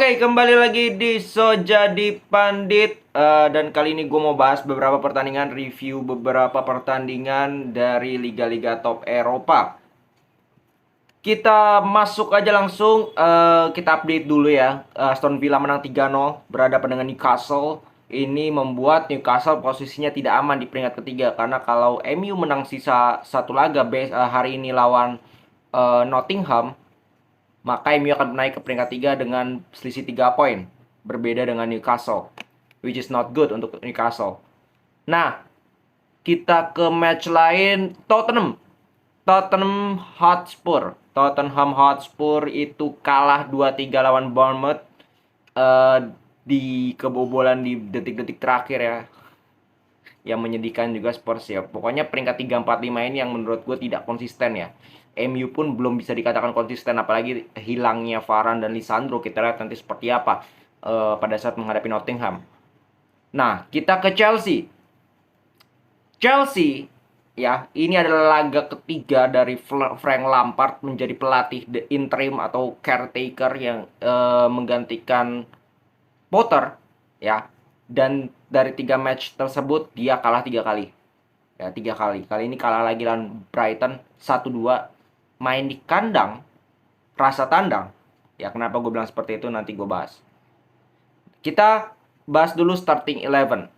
Oke, kembali lagi di So Jadi Pandit. Dan kali ini gue mau bahas beberapa pertandingan, review beberapa pertandingan dari liga-liga top Eropa. Kita masuk aja langsung, kita update dulu ya. Aston Villa menang 3-0 berhadapan dengan Newcastle. Ini membuat Newcastle posisinya tidak aman di peringkat ketiga. Karena kalau MU menang sisa satu laga hari ini lawan Nottingham, maka MU akan naik ke peringkat 3 dengan selisih 3 poin. Berbeda dengan Newcastle, which is not good untuk Newcastle. Nah, kita ke match lain, Tottenham Hotspur. Tottenham Hotspur itu kalah 2-3 lawan Bournemouth di kebobolan di detik-detik terakhir ya. Yang menyedihkan juga Spurs ya. Pokoknya peringkat 3, 4, 5 ini yang menurut gue tidak konsisten ya. MU pun belum bisa dikatakan konsisten, apalagi hilangnya Varane dan Lisandro. Kita lihat nanti seperti apa pada saat menghadapi Nottingham. Nah, kita ke Chelsea. Chelsea ya, ini adalah laga ketiga dari Frank Lampard menjadi pelatih interim atau caretaker yang menggantikan Potter ya. Dan dari 3 match tersebut dia kalah 3 kali. Ya, 3 kali. Kali ini kalah lagi lawan Brighton 1-2. Main di kandang, rasa tandang. Ya, kenapa gue bilang seperti itu nanti gue bahas. Kita bahas dulu starting 11.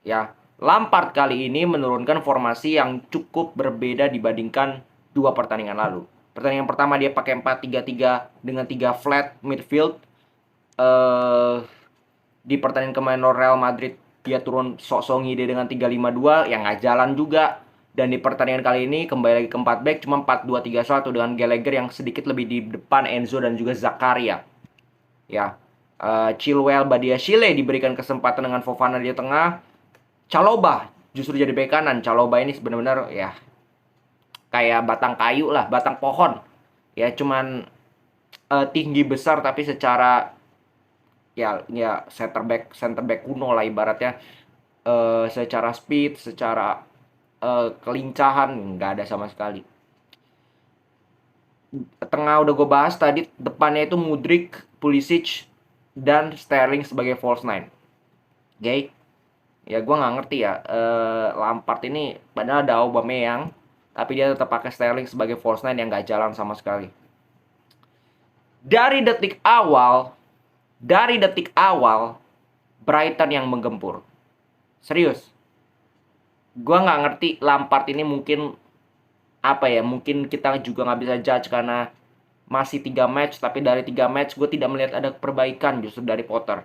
Ya, Lampard kali ini menurunkan formasi yang cukup berbeda dibandingkan 2 pertandingan lalu. Pertandingan pertama dia pakai 4-3-3 dengan 3 flat midfield. Di pertandingan kemarin Real Madrid dia turun sok-sok ngide dengan 3-5-2 yang nggak jalan juga. Dan di pertandingan kali ini kembali lagi ke 4 back, cuma 4-2-3-1 dengan Gallagher yang sedikit lebih di depan Enzo dan juga Zakaria. Ya, Chilwell Badiashile diberikan kesempatan dengan Fofana di tengah. Chalobah justru jadi bek kanan. Chalobah ini benar-benar ya kayak batang kayu lah, batang pohon. Ya cuman tinggi besar tapi secara ya center back kuno lah ibaratnya. Secara speed, secara kelincahan nggak ada sama sekali. Tengah udah gue bahas tadi, depannya itu Mudryk, Pulisic, dan Sterling sebagai false nine. Oke, ya gue nggak ngerti ya. Lampard ini padahal ada Aubameyang, tapi dia tetap pakai Sterling sebagai false nine yang nggak jalan sama sekali. Dari detik awal, Brighton yang menggempur. Serius, gue nggak ngerti Lampard ini mungkin apa ya, mungkin kita juga nggak bisa judge karena masih 3 match, tapi dari 3 match gue tidak melihat ada perbaikan justru dari Potter.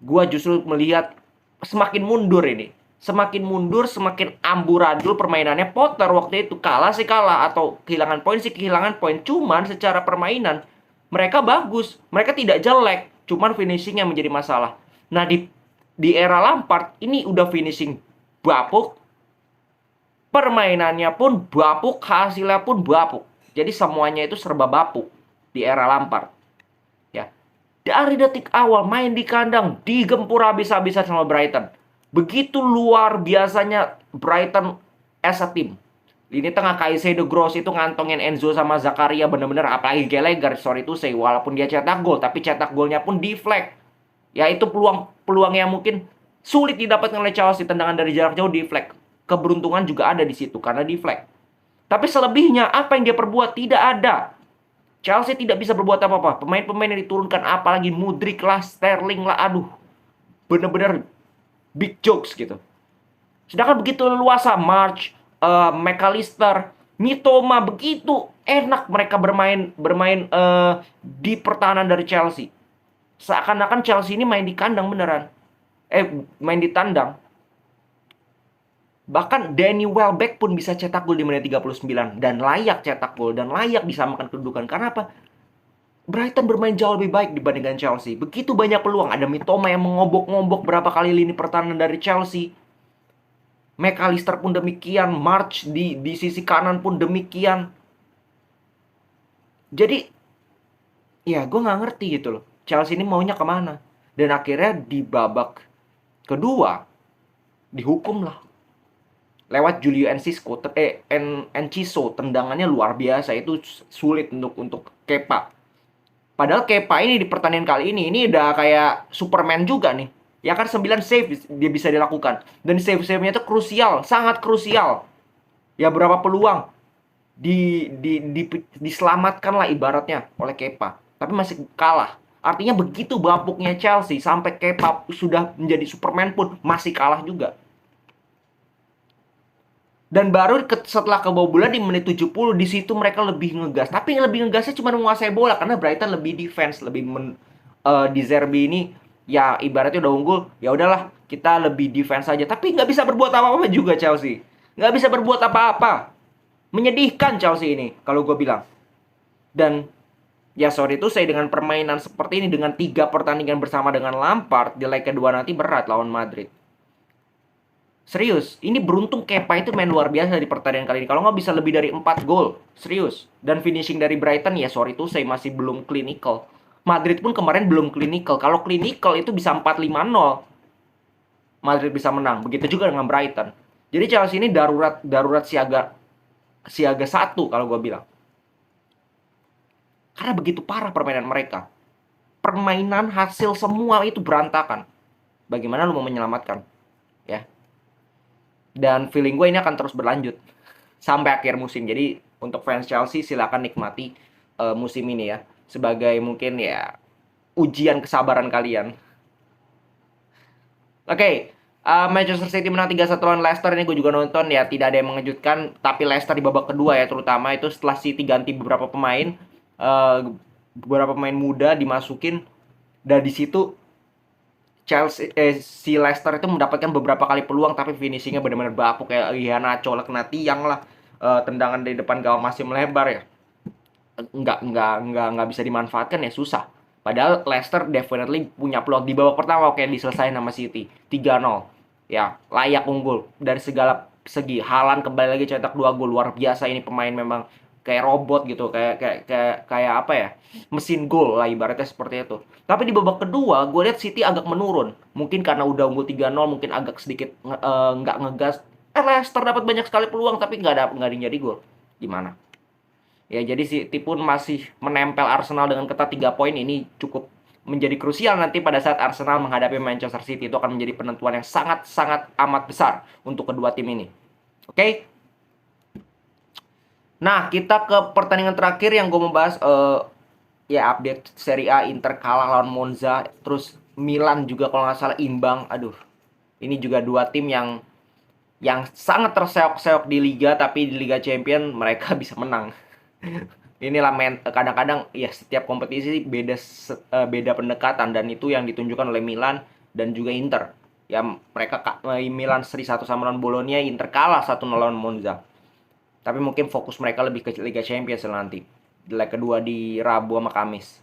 Gue justru melihat semakin mundur ini. Semakin mundur, semakin amburadul permainannya. Potter waktu itu kalah sih kalah, atau kehilangan poin sih kehilangan poin. Cuman secara permainan mereka bagus, mereka tidak jelek, cuman finishing yang menjadi masalah. Nah di era Lampard ini udah finishing bapuk, permainannya pun bapuk, hasilnya pun bapuk. Jadi semuanya itu serba bapuk di era Lampard. Ya. Dari detik awal main di kandang digempur habis-habisan sama Brighton. Begitu luar biasanya Brighton as a team. Lini tengah Caicedo, Gross itu ngantongin Enzo sama Zakaria bener-bener, apalagi Gallagher, sorry to say, walaupun dia cetak gol, tapi cetak golnya pun deflect. Ya itu peluang yang mungkin sulit didapatkan oleh Chelsea, tendangan dari jarak jauh deflect. Keberuntungan juga ada di situ karena deflect. Tapi selebihnya apa yang dia perbuat tidak ada. Chelsea tidak bisa berbuat apa-apa. Pemain-pemain yang diturunkan, apalagi Mudryk lah, Sterling lah, aduh, bener-bener big jokes gitu. Sedangkan begitu leluasa March, McAllister, Mitoma, begitu enak mereka bermain di pertahanan dari Chelsea. Seakan-akan Chelsea ini main di kandang beneran. Main di tandang. Bahkan Danny Welbeck pun bisa cetak gol di menit 39 dan layak cetak gol dan layak disamakan kedudukan. Karena apa? Brighton bermain jauh lebih baik dibandingkan Chelsea. Begitu banyak peluang. Ada Mitoma yang mengobok-ngobok berapa kali lini pertahanan dari Chelsea. McAllister pun demikian. March di sisi kanan pun demikian. Jadi ya gue gak ngerti gitu loh. Chelsea ini maunya kemana. Dan akhirnya di babak kedua dihukum lah lewat Julio Enciso. Enciso tendangannya luar biasa, itu sulit untuk Kepa. Padahal Kepa ini di pertandingan kali ini udah kayak Superman juga nih. Ya kan 9 save dia bisa dilakukan. Dan save-save-nya itu krusial, sangat krusial. Ya berapa peluang diselamatkan lah ibaratnya oleh Kepa. Tapi masih kalah. Artinya begitu bapuknya Chelsea sampai Kepa sudah menjadi Superman pun masih kalah juga. Dan baru setelah kebobolan di menit 70 di situ mereka lebih ngegas. Tapi lebih ngegasnya cuma menguasai bola karena Brighton lebih defense, lebih di Zerbi ini ya ibaratnya udah unggul, ya udahlah kita lebih defense aja. Tapi nggak bisa berbuat apa-apa juga Chelsea. Nggak bisa berbuat apa-apa. Menyedihkan Chelsea ini kalau gue bilang. Dan ya sorry itu saya dengan permainan seperti ini dengan 3 pertandingan bersama dengan Lampard di leg kedua nanti berat lawan Madrid. Serius, ini beruntung Kepa itu main luar biasa di pertandingan kali ini. Kalau nggak bisa lebih dari 4 gol, serius. Dan finishing dari Brighton ya sorry itu saya masih belum clinical. Madrid pun kemarin belum clinical. Kalau clinical itu bisa 4-5-0. Madrid bisa menang. Begitu juga dengan Brighton. Jadi Chelsea ini darurat siaga 1 kalau gue bilang. Karena begitu parah permainan mereka. Permainan hasil semua itu berantakan. Bagaimana lu mau menyelamatkan? Ya. Dan feeling gue ini akan terus berlanjut sampai akhir musim. Jadi untuk fans Chelsea silakan nikmati musim ini ya, sebagai mungkin ya ujian kesabaran kalian. Oke, Manchester City menang 3-1 lawan Leicester. Ini gue juga nonton ya, tidak ada yang mengejutkan. Tapi Leicester di babak kedua ya, terutama itu setelah City ganti beberapa pemain, beberapa pemain muda dimasukin, dan di situ si Leicester itu mendapatkan beberapa kali peluang tapi finishingnya benar-benar bapuk, kayak Iheanacho lah kena tiang lah, tendangan dari depan gawang masih melebar ya, nggak bisa dimanfaatkan ya, susah. Padahal Leicester definitely punya peluang di babak pertama, oke diselesain sama City 3-0 ya, layak unggul dari segala segi. Haaland kembali lagi cetak 2 gol, luar biasa ini pemain, memang kayak robot gitu, kayak apa ya, mesin gol lah ibaratnya seperti itu. Tapi di babak kedua gue lihat City agak menurun, mungkin karena udah unggul 3-0 mungkin agak sedikit nggak ngegas. Leicester dapat banyak sekali peluang tapi nggak jadi gol. Gimana ya, jadi City pun masih menempel Arsenal dengan ketat. 3 poin ini cukup menjadi krusial nanti pada saat Arsenal menghadapi Manchester City. Itu akan menjadi penentuan yang sangat-sangat amat besar untuk kedua tim ini. Oke? Nah, kita ke pertandingan terakhir yang gue mau bahas, ya update Serie A. Inter kalah lawan Monza, terus Milan juga kalau nggak salah imbang. Aduh, ini juga 2 tim yang sangat terseok-seok di Liga, tapi di Liga Champion mereka bisa menang. Inilah kadang-kadang ya setiap kompetisi beda pendekatan, dan itu yang ditunjukkan oleh Milan dan juga Inter. Ya mereka Milan seri 1 sama lawan Bologna, Inter kalah 1 lawan Monza. Tapi mungkin fokus mereka lebih ke Liga Champions nanti. Leg kedua di Rabu sama Kamis.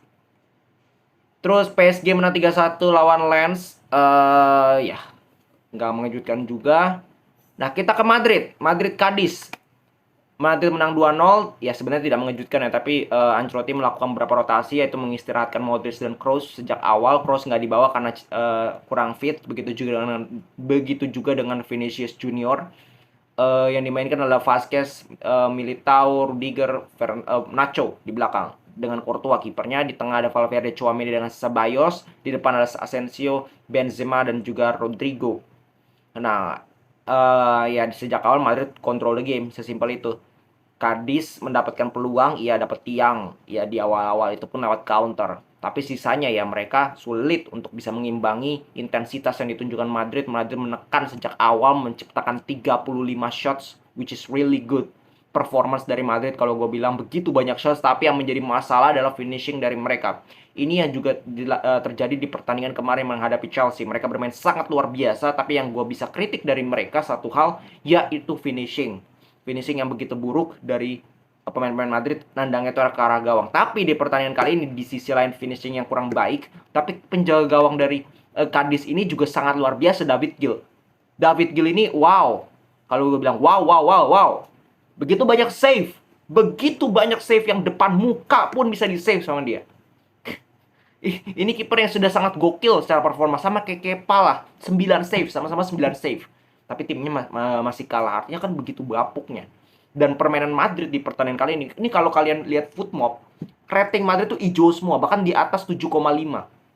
Terus PSG menang 3-1 lawan Lens. Ya, nggak mengejutkan juga. Nah, kita ke Madrid. Madrid Cadiz. Madrid menang 2-0. Ya, sebenarnya tidak mengejutkan ya. Tapi Ancelotti melakukan beberapa rotasi, yaitu mengistirahatkan Modric dan Kroos sejak awal. Kroos nggak dibawa karena kurang fit. Begitu juga dengan Vinicius Junior. Yang dimainkan adalah Vasquez, Militao, Rudiger, Nacho di belakang dengan Courtois kipernya. Di tengah ada Valverde, Tchouaméni dengan Ceballos. Di depan ada Asensio, Benzema dan juga Rodrigo. Nah, ya sejak awal Madrid control the game, sesimpel itu. Cadiz mendapatkan peluang, ia dapat tiang ya di awal-awal, itu pun lewat counter. Tapi sisanya ya mereka sulit untuk bisa mengimbangi intensitas yang ditunjukkan Madrid. Madrid menekan sejak awal, menciptakan 35 shots, which is really good performance dari Madrid. Kalau gue bilang begitu banyak shots, tapi yang menjadi masalah adalah finishing dari mereka. Ini yang juga terjadi di pertandingan kemarin menghadapi Chelsea. Mereka bermain sangat luar biasa, tapi yang gue bisa kritik dari mereka satu hal, yaitu finishing. Finishing yang begitu buruk dari pemain-pemain Madrid, nandangnya itu ke arah gawang. Tapi di pertandingan kali ini di sisi lain finishing yang kurang baik, tapi penjaga gawang dari Cadiz ini juga sangat luar biasa, David Gill. David Gill ini wow. Kalau gue bilang wow. Begitu banyak save yang depan muka pun bisa di-save sama dia. Ini kiper yang sudah sangat gokil secara performa, sama kayak Kepa lah. 9 save, sama-sama 9 save. Tapi timnya masih kalah, artinya kan begitu bapuknya. Dan permainan Madrid di pertandingan kali ini kalau kalian lihat Footmob, rating Madrid tuh hijau semua, bahkan di atas 7,5.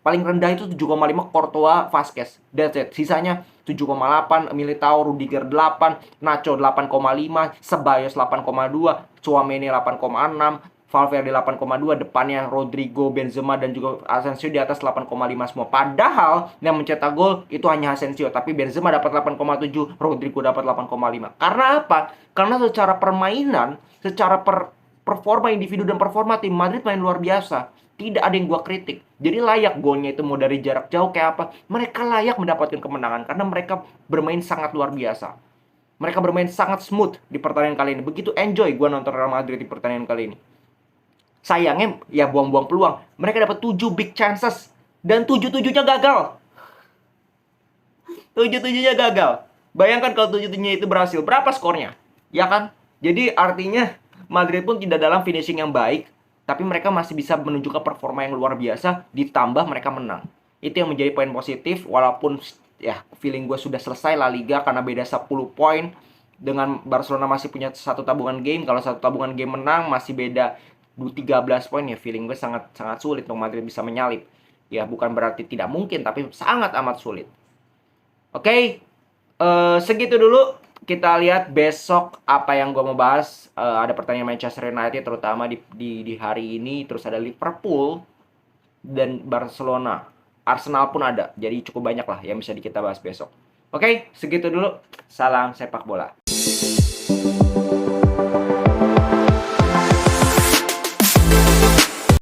Paling rendah itu 7,5 Courtois, Vasquez. That's it. Sisanya 7,8 Militao, Rudiger 8, Nacho 8,5, Ceballos 8,2, Tchouaméni 8,6, Valverde 8,2, depannya Rodrigo, Benzema dan juga Asensio di atas 8,5 semua. Padahal yang mencetak gol itu hanya Asensio, tapi Benzema dapat 8,7, Rodrigo dapat 8,5. Karena apa? Karena secara permainan, secara performa individu dan performa tim, Madrid main luar biasa. Tidak ada yang gua kritik. Jadi layak golnya itu mau dari jarak jauh kayak apa. Mereka layak mendapatkan kemenangan karena mereka bermain sangat luar biasa. Mereka bermain sangat smooth di pertandingan kali ini. Begitu enjoy gua nonton Real Madrid di pertandingan kali ini. Sayangnya ya buang-buang peluang. Mereka dapat 7 big chances dan 7-7-nya gagal. 7-7-nya gagal. Bayangkan kalau 7-7-nya itu berhasil, berapa skornya? Ya kan? Jadi artinya Madrid pun tidak dalam finishing yang baik, tapi mereka masih bisa menunjukkan performa yang luar biasa, ditambah mereka menang. Itu yang menjadi poin positif, walaupun ya feeling gue sudah selesai La Liga karena beda 10 poin. Dengan Barcelona masih punya satu tabungan game, kalau satu tabungan game menang masih beda 13 poin, ya feeling gue sangat sulit untuk Madrid bisa menyalip. Ya bukan berarti tidak mungkin, tapi sangat amat sulit. Oke, segitu dulu. Kita lihat besok apa yang gue mau bahas. Ada pertandingan Manchester United terutama di hari ini. Terus ada Liverpool dan Barcelona. Arsenal pun ada. Jadi cukup banyak lah yang bisa kita bahas besok. Oke, segitu dulu. Salam sepak bola.